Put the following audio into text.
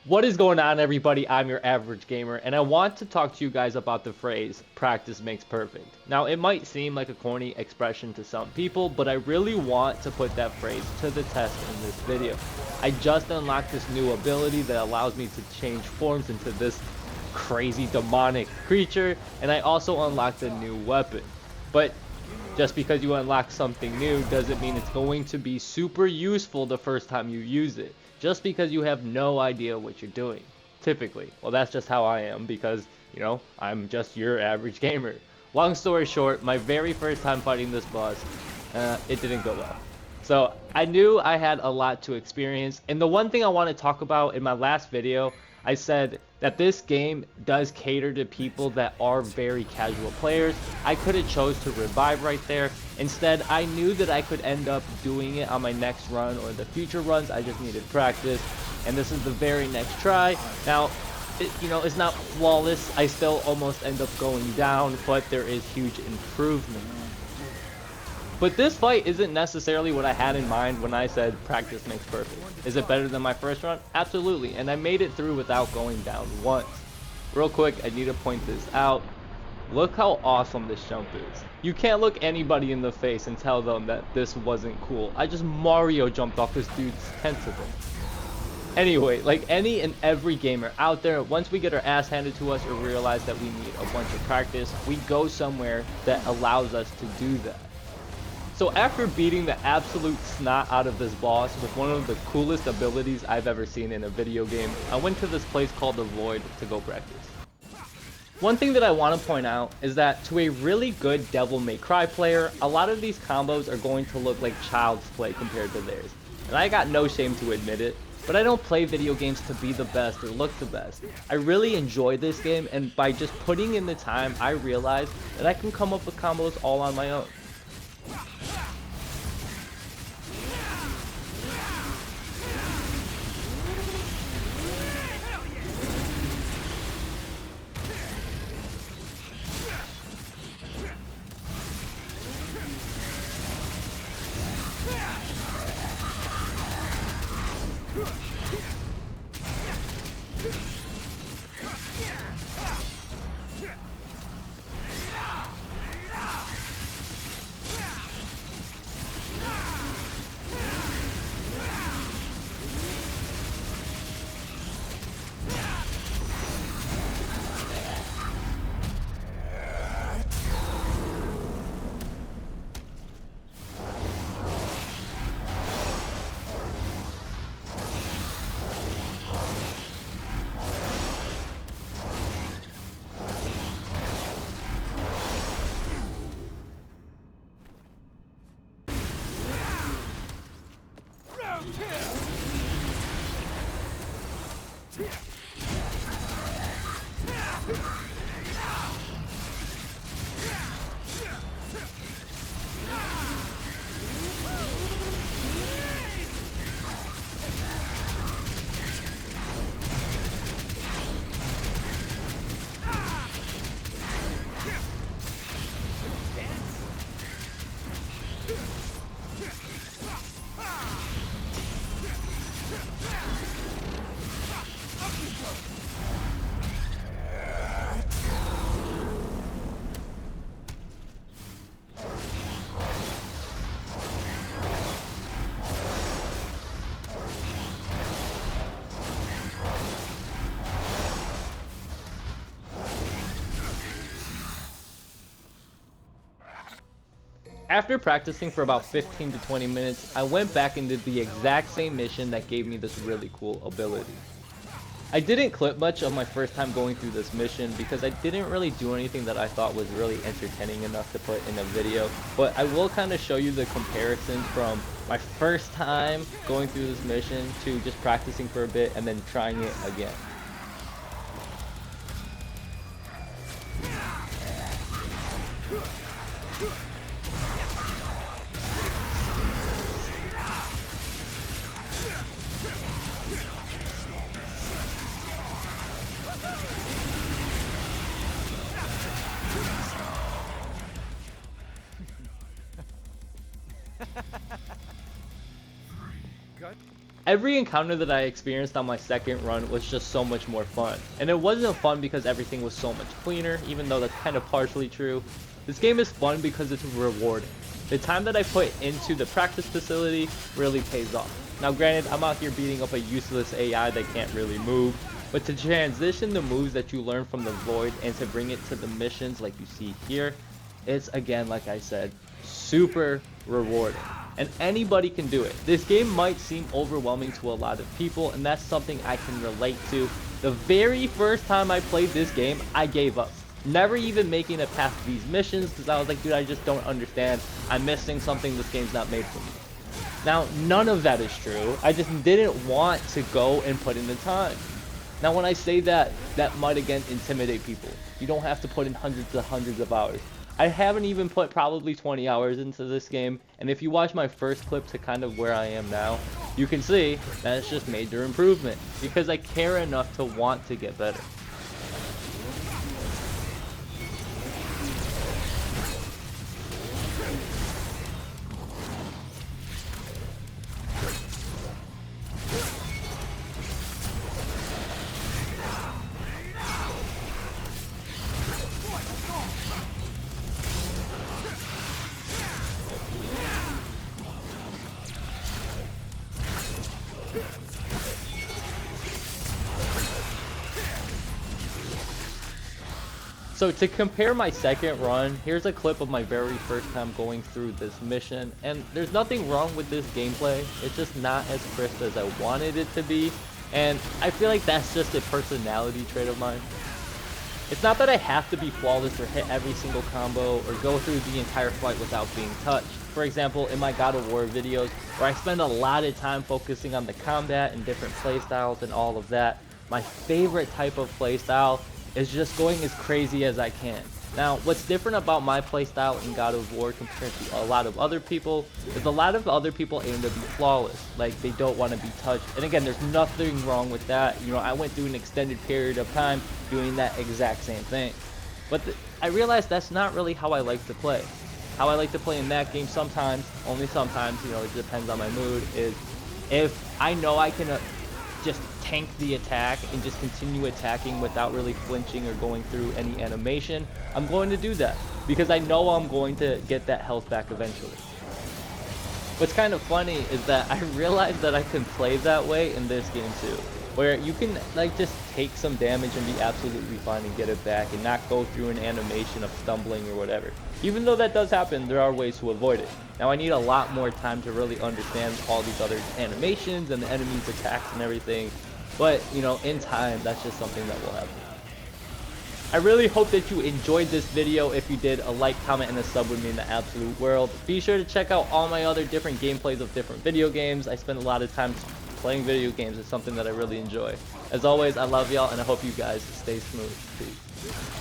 What is going on, everybody? I'm your average gamer, and I want to talk to you guys about the phrase, practice makes perfect. Now, it might seem like a corny expression to some people, but I really want to put that phrase to the test in this video. I just unlocked this new ability that allows me to change forms into this crazy demonic creature, and I also unlocked a new weapon. But just because you unlock something new doesn't mean it's going to be super useful the first time you use it, just because you have no idea what you're doing. Typically. Well, that's just how I am because, I'm just your average gamer. Long story short, my very first time fighting this boss, it didn't go well. So I knew I had a lot to experience, and the one thing I want to talk about in my last video, I said that this game does cater to people that are very casual players. I could have chose to revive right there. Instead, I knew that I could end up doing it on my next run or the future runs. I just needed practice, and this is the very next try. Now, it's not flawless. I still almost end up going down, but there is huge improvement. But this fight isn't necessarily what I had in mind when I said practice makes perfect. Is it better than my first run? Absolutely, and I made it through without going down once. Real quick, I need to point this out. Look how awesome this jump is. You can't look anybody in the face and tell them that this wasn't cool. I just Mario jumped off this dude's tentacle. Anyway, like any and every gamer out there, once we get our ass handed to us or realize that we need a bunch of practice, we go somewhere that allows us to do that. So after beating the absolute snot out of this boss with one of the coolest abilities I've ever seen in a video game, I went to this place called the Void to go practice. One thing that I want to point out is that to a really good Devil May Cry player, a lot of these combos are going to look like child's play compared to theirs. And I got no shame to admit it, but I don't play video games to be the best or look the best. I really enjoy this game, and by just putting in the time, I realized that I can come up with combos all on my own. After practicing for about 15 to 20 minutes, I went back and did the exact same mission that gave me this really cool ability. I didn't clip much of my first time going through this mission because I didn't really do anything that I thought was really entertaining enough to put in a video, but I will kind of show you the comparison from my first time going through this mission to just practicing for a bit and then trying it again. Every encounter that I experienced on my second run was just so much more fun. And it wasn't fun because everything was so much cleaner, even though that's kind of partially true. This game is fun because it's rewarding. The time that I put into the practice facility really pays off. Now granted, I'm out here beating up a useless AI that can't really move, but to transition the moves that you learn from the Void and to bring it to the missions like you see here, it's again, like I said, super rewarding. And anybody can do it. This game might seem overwhelming to a lot of people, and that's something I can relate to. The very first time I played this game, I gave up. Never even making it past these missions because I was like, dude, I just don't understand. I'm missing something. This game's not made for me. Now, none of that is true. I just didn't want to go and put in the time. Now, when I say that, that might again intimidate people. You don't have to put in hundreds of hours. I haven't even put probably 20 hours into this game, and if you watch my first clip to kind of where I am now, you can see that it's just major improvement because I care enough to want to get better. So to compare my second run, here's a clip of my very first time going through this mission, and there's nothing wrong with this gameplay, it's just not as crisp as I wanted it to be, and I feel like that's just a personality trait of mine. It's not that I have to be flawless or hit every single combo or go through the entire fight without being touched. For example, in my God of War videos, where I spend a lot of time focusing on the combat and different playstyles and all of that, my favorite type of playstyle is just going as crazy as I can. Now, what's different about my playstyle in God of War compared to a lot of other people is a lot of other people aim to be flawless, like they don't want to be touched. And again, there's nothing wrong with that. You know, I went through an extended period of time doing that exact same thing. But I realized that's not really how I like to play. How I like to play in that game sometimes, only sometimes, you know, it depends on my mood, is if I know I can just tank the attack and just continue attacking without really flinching or going through any animation, I'm going to do that because I know I'm going to get that health back eventually. What's kind of funny is that I realized that I can play that way in this game too, where you can like just take some damage and be absolutely fine and get it back and not go through an animation of stumbling or whatever. Even though that does happen, there are ways to avoid it. Now I need a lot more time to really understand all these other animations and the enemies' attacks and everything, but you know, in time, that's just something that will happen. I really hope that you enjoyed this video. If you did, a like, comment, and a sub would mean the absolute world. Be sure to check out all my other different gameplays of different video games. I spend a lot of time playing video games. It's something that I really enjoy. As always, I love y'all, and I hope you guys stay smooth. Peace.